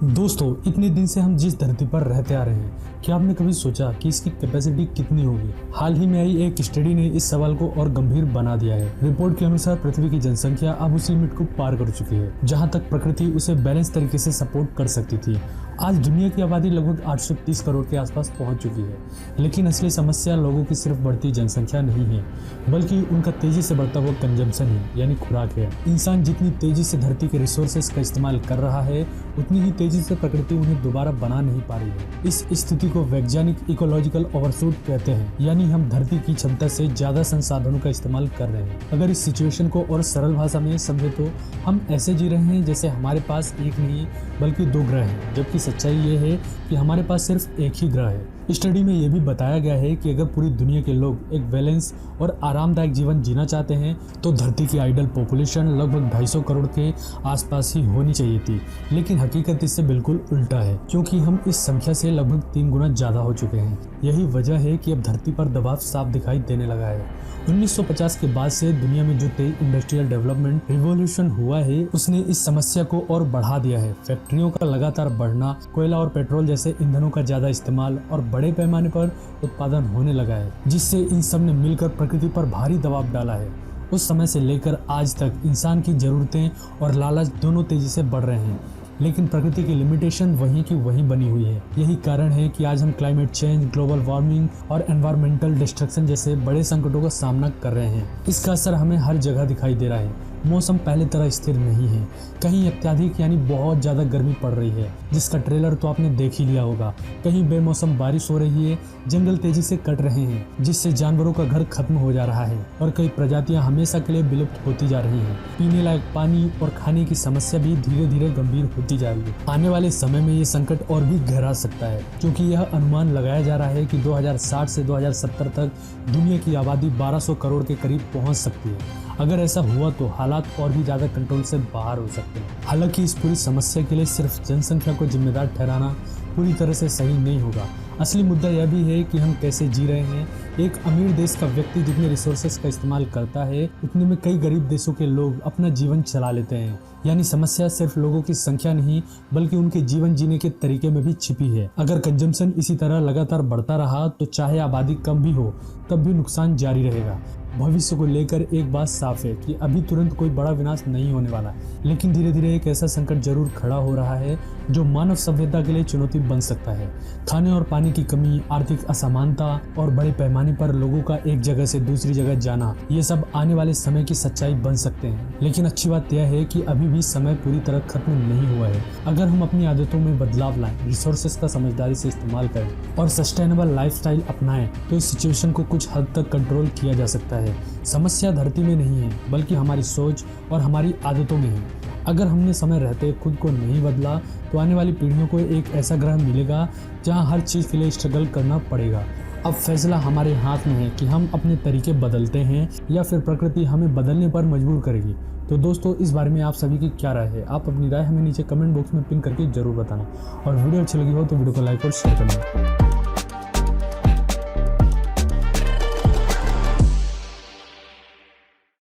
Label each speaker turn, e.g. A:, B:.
A: दोस्तों, इतने दिन से हम जिस धरती पर रहते आ रहे हैं, क्या आपने कभी सोचा कि इसकी कैपेसिटी कितनी होगी? हाल ही में आई एक स्टडी ने इस सवाल को और गंभीर बना दिया है। रिपोर्ट के अनुसार पृथ्वी की जनसंख्या अब उस लिमिट को पार कर चुकी है जहां तक प्रकृति उसे बैलेंस तरीके से सपोर्ट कर सकती थी। आज दुनिया की आबादी लगभग 830 करोड़ के आसपास पहुंच चुकी है, लेकिन असली समस्या लोगों की सिर्फ बढ़ती जनसंख्या नहीं है, बल्कि उनका तेजी से बढ़ता हुआ कंजम्पशन है, यानी खुराक है। इंसान जितनी तेजी से धरती के रिसोर्सेज का इस्तेमाल कर रहा है, उतनी ही तेजी से प्रकृति उन्हें दोबारा बना नहीं पा रही है। इस स्थिति को वैज्ञानिक इकोलॉजिकल ओवरशूट कहते हैं, यानी हम धरती की क्षमता से ज्यादा संसाधनों का इस्तेमाल कर रहे हैं। अगर इस सिचुएशन को और सरल भाषा में समझे तो हम ऐसे जी रहे हैं जैसे हमारे पास एक नहीं बल्कि दो ग्रह हैं, जबकि सच्चाई ये है कि हमारे पास सिर्फ एक ही ग्रह है। स्टडी में यह भी बताया गया है कि अगर पूरी दुनिया के लोग एक बैलेंस और आरामदायक जीवन जीना चाहते हैं तो धरती की आइडल पॉपुलेशन लगभग 250 करोड़ के आसपास ही होनी चाहिए थी। लेकिन हकीकत इससे बिल्कुल उल्टा है, क्योंकि हम इस संख्या से लगभग 3 गुना ज्यादा हो चुके हैं। यही वजह है कि अब धरती पर दबाव साफ दिखाई देने लगा है। 1950 के बाद से दुनिया में जो तेज इंडस्ट्रियल डेवलपमेंट रिवॉल्यूशन हुआ है, उसने इस समस्या को और बढ़ा दिया है। फैक्ट्रियों का लगातार बढ़ना, कोयला और पेट्रोल जैसे ईंधनों का ज्यादा इस्तेमाल और बड़े पैमाने पर उत्पादन होने लगा है, जिससे इन सब ने मिलकर प्रकृति पर भारी दबाव डाला है। उस समय से लेकर आज तक इंसान की जरूरतें और लालच दोनों तेजी से बढ़ रहे हैं, लेकिन प्रकृति की लिमिटेशन वहीं की वहीं बनी हुई है। यही कारण है कि आज हम क्लाइमेट चेंज, ग्लोबल वार्मिंग और एनवायरमेंटल डिस्ट्रक्शन जैसे बड़े संकटों का सामना कर रहे हैं। इसका असर हमें हर जगह दिखाई दे रहा है। मौसम पहले तरह स्थिर नहीं है, कहीं अत्यधिक यानी बहुत ज़्यादा गर्मी पड़ रही है, जिसका ट्रेलर तो आपने देख ही लिया होगा। कहीं बेमौसम बारिश हो रही है, जंगल तेजी से कट रहे हैं, जिससे जानवरों का घर खत्म हो जा रहा है और कई प्रजातियां हमेशा के लिए विलुप्त होती जा रही हैं। पीने लायक पानी और खाने की समस्या भी धीरे धीरे गंभीर होती जा रही है। आने वाले समय में ये संकट और भी गहरा सकता है, क्योंकि यह अनुमान लगाया जा रहा है कि 2060 से 2070 तक दुनिया की आबादी 1200 करोड़ के करीब पहुंच सकती है। अगर ऐसा हुआ तो हालात और भी ज्यादा कंट्रोल से बाहर हो सकते हैं। हालांकि इस पूरी समस्या के लिए सिर्फ जनसंख्या को जिम्मेदार ठहराना पूरी तरह से सही नहीं होगा। असली मुद्दा यह भी है कि हम कैसे जी रहे हैं। एक अमीर देश का व्यक्ति जितने रिसोर्सेज का इस्तेमाल करता है, उतने में कई गरीब देशों के लोग अपना जीवन चला लेते हैं। यानी समस्या सिर्फ लोगों की संख्या नहीं, बल्कि उनके जीवन जीने के तरीके में भी छिपी है। अगर कंजम्पशन इसी तरह लगातार बढ़ता रहा तो चाहे आबादी कम भी हो, तब भी नुकसान जारी रहेगा। भविष्य को लेकर एक बात साफ है कि अभी तुरंत कोई बड़ा विनाश नहीं होने वाला, लेकिन धीरे धीरे एक ऐसा संकट जरूर खड़ा हो रहा है जो मानव सभ्यता के लिए चुनौती बन सकता है। खाने और पानी की कमी, आर्थिक असमानता और बड़े पैमाने पर लोगों का एक जगह से दूसरी जगह जाना, ये सब आने वाले समय की सच्चाई बन सकते हैं। लेकिन अच्छी बात यह है कि अभी भी समय पूरी तरह खत्म नहीं हुआ है। अगर हम अपनी आदतों में बदलाव लाएं, रिसोर्सेज का समझदारी से इस्तेमाल करें और सस्टेनेबल लाइफस्टाइल अपनाएं, तो इस सिचुएशन को कुछ हद तक कंट्रोल किया जा सकता है। समस्या धरती में नहीं है, बल्कि हमारी सोच और हमारी आदतों में है। अगर हमने समय रहते खुद को नहीं बदला तो आने वाली पीढ़ियों को एक ऐसा ग्रह मिलेगा जहां हर चीज़ के लिए स्ट्रगल करना पड़ेगा। अब फैसला हमारे हाथ में है कि हम अपने तरीके बदलते हैं या फिर प्रकृति हमें बदलने पर मजबूर करेगी। तो दोस्तों, इस बारे में आप सभी की क्या राय है? आप अपनी राय हमें नीचे कमेंट बॉक्स में पिन करके जरूर बताना, और वीडियो अच्छी लगी हो तो वीडियो को लाइक और शेयर करना।